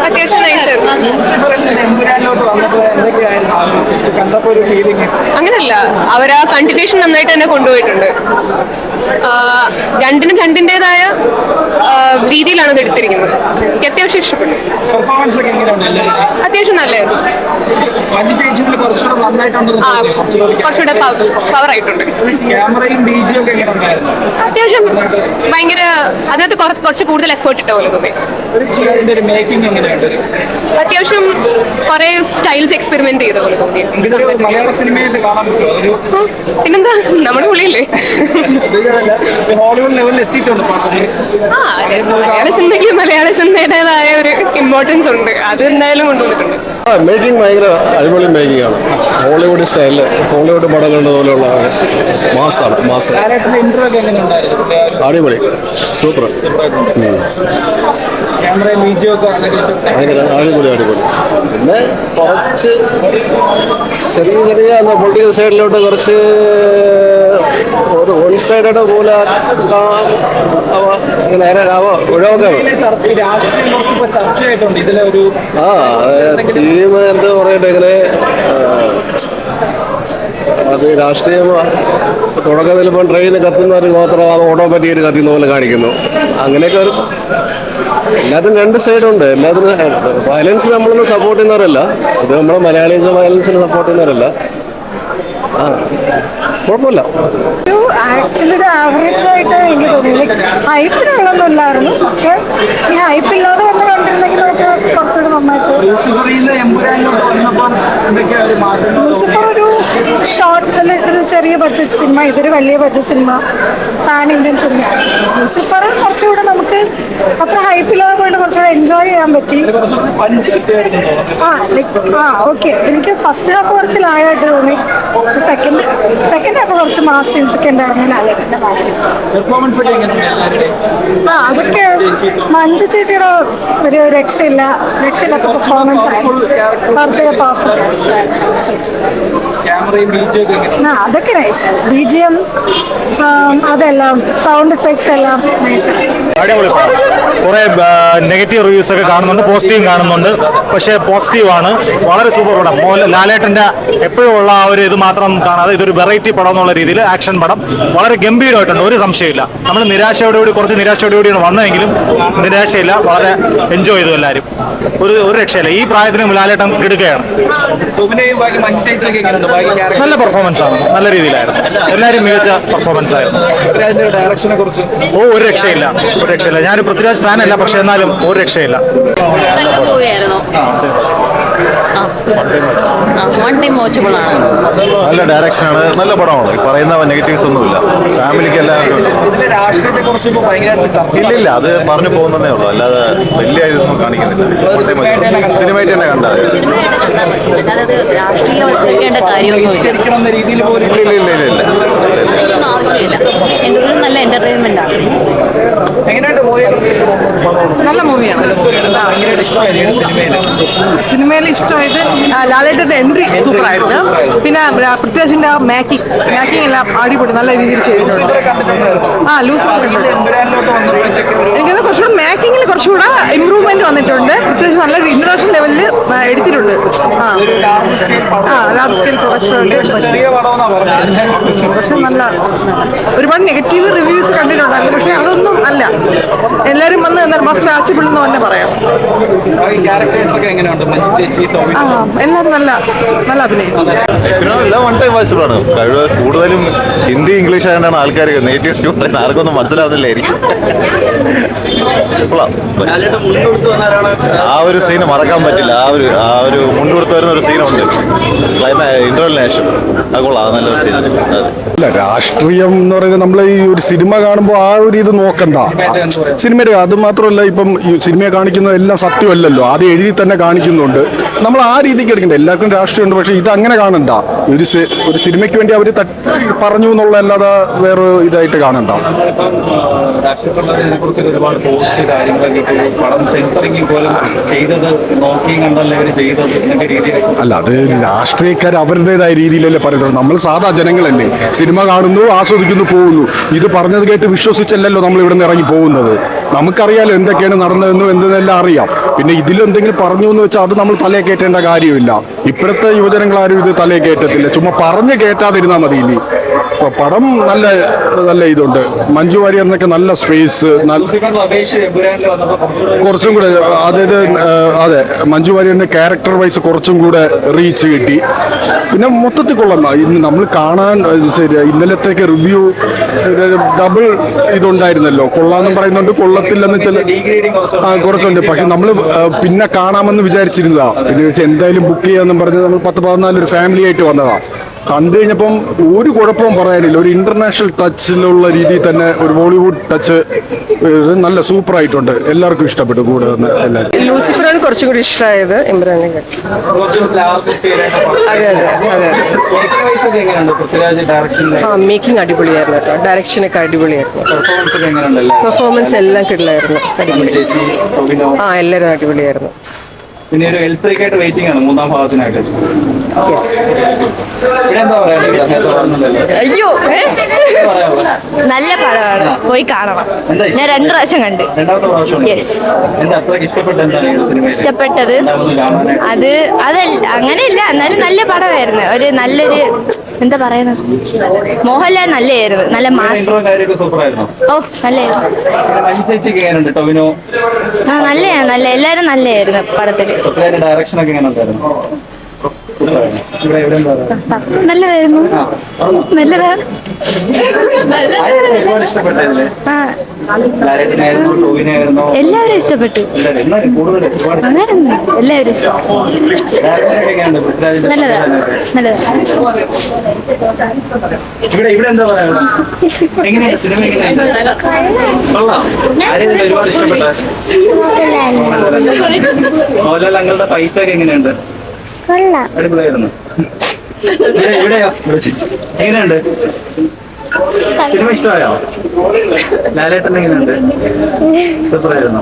അത്യാവശ്യം നൈസായിരുന്നു. അങ്ങനെയല്ല, അവർ ആ കണ്ടിന്യൂഷൻ നന്നായിട്ട് തന്നെ കൊണ്ടുപോയിട്ടുണ്ട്. രണ്ടിനും രണ്ടിൻ്റെതായ രീതിയിലാണ് ഇത് എടുത്തിരിക്കുന്നത്. എനിക്ക് അത്യാവശ്യം ഇഷ്ടപ്പെട്ടു. അത്യാവശ്യം നല്ലായിരുന്നു. കുറച്ചുകൂടെ പവർ ആയിട്ടുണ്ട്. അത്യാവശ്യം ഭയങ്കര അതിനകത്ത് കുറച്ച് കൂടുതൽ എഫേർട്ട് ഇട്ട പോലെ തോന്നി. അത്യാവശ്യം കുറെ സ്റ്റൈൽസ് എക്സ്പെരിമെന്റ് ചെയ്ത പോലെ തോന്നി. പിന്നെന്താ, നമ്മുടെ പുള്ളിയല്ലേ. മലയാള സിനിമയുടേതായ ഒരു ഇമ്പോർട്ടൻസ് ഉണ്ട്, അത് എന്തായാലും കൊണ്ടുവന്നിട്ടുണ്ട്. മേക്കിംഗ് ഭയങ്കര അടിപൊളി മേക്കിംഗ് ആണ്. ഹോളിവുഡ് സ്റ്റൈലില് ഹോളിവുഡ് പടം കണ്ടതുപോലെയുള്ള മാസാണ്. അടിപൊളി, സൂപ്പർ, ഭയങ്കര അടിപൊളി. പിന്നെ കുറച്ച് ചെറിയ പൊളിറ്റിക്കൽ സൈഡിലോട്ട് കുറച്ച് ഒരു വൺ സൈഡഡ് പോലെ തീം എന്താ പറയട്ടെ, ഇങ്ങനെ അത് രാഷ്ട്രീയം തുടക്കത്തിൽ ഇപ്പം ട്രെയിന് കത്തുന്നവർക്ക് മാത്രം അത് ഓട്ടോമാറ്റിക്കായിട്ട് കത്തുന്ന പോലെ കാണിക്കുന്നു. അങ്ങനെയൊക്കെ ഒരു എല്ലാത്തിനും രണ്ട് സൈഡുണ്ട്. എല്ലാത്തിനും വയലൻസ് നമ്മളൊന്നും സപ്പോർട്ട് ചെയ്യുന്നവരല്ല, ഇത് നമ്മളെ മലയാളീസ് വയലൻസിന് സപ്പോർട്ട് ചെയ്യുന്നവരല്ല. കുഴപ്പമില്ല. ആക്ച്വലി ഒരു ആവറേജ് ആയിട്ട് എനിക്ക് തോന്നി. ഹൈപ്പിനുള്ളൊന്നും ഇല്ലായിരുന്നു, പക്ഷെ ഈ ഹൈപ്പില്ലാതെ വന്ന് കണ്ടിരുന്നെങ്കിൽ നമുക്ക് കുറച്ചുകൂടി നന്നായിട്ട്. ലൂസിഫർ ഒരു ഷോർട്ടിൽ ഒരു ചെറിയ ബഡ്ജറ്റ് സിനിമ, ഇതൊരു വലിയ ബഡ്ജറ്റ് സിനിമ, പാൻ ഇന്ത്യൻ സിനിമയാണ്. ലൂസിഫർ കുറച്ചുകൂടെ നമുക്ക് അത്ര ഹൈപ്പില്ലാതെ പോയിട്ട് കുറച്ചുകൂടെ എൻജോയ് ചെയ്യാൻ പറ്റി. ഓക്കെ, എനിക്ക് ഫസ്റ്റ് ഹാഫ് കുറച്ച് ലാഗായിട്ട് തോന്നി, പക്ഷെ സെക്കൻഡ് ഹാഫ് കുറച്ച് മാസ് സീൻസ് ഒക്കെ ഉണ്ടായിരുന്നു. ലാലേട്ടൻ്റെ മാസ് അതൊക്കെ മഞ്ജു ചേച്ചിയുടെ ഒരു രക്ഷയില്ലാത്ത പെർഫോമൻസ് ആയിരുന്നു. കുറച്ചുകൂടെ പെർഫെക്റ്റ് അതൊക്കെ നൈസാണ്. BGM അതെല്ലാം സൗണ്ട് എഫക്ട്സ് എല്ലാം നൈസാണ്. കുറെ നെഗറ്റീവ് റിവ്യൂസ് ഒക്കെ കാണുന്നുണ്ട്, പോസിറ്റീവ് കാണുന്നുണ്ട്. പക്ഷേ പോസിറ്റീവാണ്, വളരെ സൂപ്പർ പടം. ലാലേട്ടൻ്റെ എപ്പോഴും ഉള്ള ആ ഒരു ഇത് മാത്രം കാണാതെ ഇതൊരു വെറൈറ്റി പടം എന്നുള്ള രീതിയിൽ ആക്ഷൻ പടം വളരെ ഗംഭീരമായിട്ടുണ്ട്, ഒരു സംശയമില്ല. നമ്മൾ കുറച്ച് നിരാശയോടുകൂടിയാണ് വന്നതെങ്കിലും നിരാശയില്ല, വളരെ എൻജോയ് ചെയ്തു എല്ലാവരും. ഒരു രക്ഷയില്ല, ഈ പ്രായത്തിന് ലാലേട്ടൻ കിടുകയാണ്. നല്ല പെർഫോമൻസ് ആണ്, നല്ല രീതിയിലായിരുന്നു, എല്ലാവരും മികച്ച പെർഫോമൻസ് ആയിരുന്നു. ഒരു രക്ഷയില്ല. ഞാൻ പൃഥ്വിരാജ് ഫാൻ അല്ല, പക്ഷെ എന്നാലും ഒരു രക്ഷയില്ല. നല്ല ഡയറക്ഷനാണ്, നല്ല പടമാണ്. ഈ പറയുന്ന നെഗറ്റീവ്സ് ഒന്നുമില്ല, ഫാമിലിക്ക് എല്ലാവർക്കും. ഇല്ലില്ല, അത് പറഞ്ഞു പോകുന്നതേ ഉള്ളൂ, അല്ലാതെ വലിയ ഇതൊന്നും കാണിക്കുന്നില്ല. സിനിമയായിട്ട് തന്നെ കണ്ടത്. നല്ല എന്റർടൈൻമെന്റ് ആണ്. നല്ല മൂവിയാണ്. സിനിമയിൽ ഇഷ്ടമായത് ലാലേട്ടൻ്റെ എൻട്രി സൂപ്പറായിരുന്നു. പിന്നെ പൃഥ്വിരാജിന്റെ മേക്കിംഗ് എല്ലാം അടിപൊളി, നല്ല രീതിയിൽ ചെയ്തിട്ടുണ്ട്. ലൂസിഫർ എനിക്കത് കുറച്ചുകൂടെ മേക്കിങ്ങിൽ കുറച്ചുകൂടെ ഇമ്പ്രൂവ്മെന്റ് വന്നിട്ടുണ്ട്. പൃഥ്വിരാജ് നല്ല ഇന്റർനാഷണൽ ലെവലിൽ എടുത്തിട്ടുണ്ട്. ലാർജ് സ്കെയിൽ പ്രൊഡക്ഷൻ പക്ഷെ നല്ല ഒരുപാട് നെഗറ്റീവ് റിവ്യൂസ് കണ്ടിട്ടുണ്ടായിരുന്നു, പക്ഷെ അതൊന്നും അല്ല. എല്ലാവരും വന്ന് എന്നാൽ മസ്റ്റ് വാച്ചബിൾ എന്ന് തന്നെ പറയാം. എല്ലാവരും നല്ല അഭിനയം. എല്ലാം വൺ ടൈം വാച്ചബിളാണ്. കൂടുതലും ഹിന്ദി ഇംഗ്ലീഷ് ആയതുകൊണ്ടാണ് ആൾക്കാർ നെഗറ്റീവ് ആർക്കൊന്നും മനസ്സിലാവുന്നില്ലായിരിക്കും. ആ ഒരു സീന് മറക്കാൻ പറ്റില്ല. ആ ഒരു മുൻകൊടുത്ത് വരുന്ന ഒരു സീനുണ്ട് ഇന്റർവെല്ലിന് ശേഷം, അത് കൊള്ളാം, നല്ലൊരു സീനാണ്. അല്ല, രാഷ്ട്രീയം എന്ന് പറയുന്നത് നമ്മൾ ഈ ഒരു സിനിമ കാണുമ്പോൾ ആ ഒരു ഇത് നോക്കണ്ട. സിനിമയുടെ അത് മാത്രമല്ല, ഇപ്പം ഈ സിനിമയെ കാണിക്കുന്നത് എല്ലാം സത്യമല്ലല്ലോ, ആദ്യം എഴുതി തന്നെ കാണിക്കുന്നുണ്ട്. നമ്മൾ ആ രീതിക്ക് എടുക്കണ്ട. എല്ലാവർക്കും രാഷ്ട്രീയമുണ്ട്, പക്ഷെ ഇത് അങ്ങനെ കാണണ്ട. ഒരു സിനിമയ്ക്ക് വേണ്ടി അവർ പറഞ്ഞു എന്നുള്ള അല്ലാതെ വേറെ ഇതായിട്ട് കാണണ്ട. അല്ല, അത് രാഷ്ട്രീയക്കാർ അവരുടേതായ രീതിയിലല്ലേ പറയുന്നത്. നമ്മൾ സാധാ ജനങ്ങളല്ലേ, സിനിമ കാണുന്നു, ആസ്വദിക്കുന്നു, പോകുന്നു. ഇത് പറഞ്ഞത് കേട്ട് വിശ്വസിച്ചല്ലോ നമ്മൾ ഇവിടെ നിന്ന് ഇറങ്ങി പോകുന്നത്. നമുക്കറിയാലോ എന്തൊക്കെയാണ് നടന്നതെന്നും എന്തെന്നെല്ലാം അറിയാം. പിന്നെ ഇതിലെന്തെങ്കിലും പറഞ്ഞു എന്ന് വെച്ചാൽ അത് നമ്മൾ തലയെ കയറ്റേണ്ട കാര്യമില്ല. ഇപ്പോഴത്തെ യുവജനങ്ങൾ ഇത് തലയെ കയറ്റത്തില്ല, ചുമ്മാ പറഞ്ഞ് കയറ്റാതിരുന്നാൽ മതി. ഇനി ഇപ്പൊ പടം നല്ല ഇതുണ്ട്. മഞ്ജു വാര്യറിനൊക്കെ നല്ല സ്പേസ്, കുറച്ചും കൂടെ അതായത് അതെ മഞ്ജു വാര്യറിന്റെ ക്യാരക്ടർ വൈസ് കുറച്ചും കൂടെ റീച്ച് കിട്ടി. പിന്നെ മൊത്തത്തിൽ കൊള്ളാം. ഇന്ന് നമ്മൾ കാണാൻ ശരി ഇന്നലത്തേക്ക് റിവ്യൂ ഡബിൾ ഇതുണ്ടായിരുന്നല്ലോ. കൊള്ളാമെന്നും പറയുന്നുണ്ട്, കൊള്ളത്തില്ലെന്ന് ചില കുറച്ചുണ്ട്. പക്ഷെ നമ്മൾ പിന്നെ കാണാമെന്ന് വിചാരിച്ചിരുന്നതാ. പിന്നെ എന്തായാലും ബുക്ക് ചെയ്യാമെന്നും പറഞ്ഞ് നമ്മൾ 10-14 ഒരു ഫാമിലി ആയിട്ട് വന്നതാ. കണ്ടു കഴിഞ്ഞപ്പം ഒരു കുഴപ്പവും പറയാനില്ല. ഒരു ഇന്റർനാഷണൽ ടച്ചിലുള്ള രീതിയിൽ തന്നെ ഒരു ബോളിവുഡ് ടച്ച് നല്ല സൂപ്പർ ആയിട്ടുണ്ട്. എല്ലാവർക്കും ഇഷ്ടപ്പെട്ടു. കൂടെ തന്നെ എല്ലാവരും ലൂസിഫറാണ് കുറച്ചും കൂടി ഇഷ്ടമായത് ഇമ്രാനെ. അതെ അതെ അതെ ആ മേക്കിംഗ് അടിപൊളിയായിരുന്നു കേട്ടോ. ഡയറക്ഷനൊക്കെ അടിപൊളിയായിരുന്നു. പെർഫോമൻസ് എല്ലാം കിട്ടില്ലായിരുന്നു. ആ എല്ലാവരും അടിപൊളിയായിരുന്നു. പിന്നെ ഒരു എൽപ്രിക്കായിട്ട് വെയിറ്റിംഗ് ആണ് 3ാം ഭാഗത്തിനായിട്ട്. അയ്യോ നല്ല പടമാണ്, പോയി കാണണം. ഞാൻ 2 പ്രാവശ്യം കണ്ട്. യെസ്, ഇഷ്ടപ്പെട്ടത് അത് അതല്ല അങ്ങനെയില്ല, എന്നാലും നല്ല പടമായിരുന്നു. ഒരു നല്ലൊരു എന്താ പറയുന്നത്, മോഹൻലാൽ നല്ലായിരുന്നു, നല്ല മാസ്. ഓ നല്ലായിരുന്നു. ആ നല്ല എല്ലാരും നല്ലായിരുന്നു പടത്തില്. നല്ലതായിരുന്നു. നല്ലതാ. എല്ലാവരും ഇഷ്ടപ്പെട്ടു. അങ്ങനെയൊന്നും എല്ലാവരും ഇഷ്ടം. നല്ലതാ നല്ലതാ. മോഹൻലാൽ പൈസ ഒക്കെ എങ്ങനെയുണ്ട്? അടിപൊളിയായിരുന്നു. എവിടെയോ എങ്ങനെയുണ്ട് സിനിമ? ഇഷ്ടമായോ? ലാലേട്ടൻ എങ്ങനെയുണ്ട്? സൂപ്പറായിരുന്നു.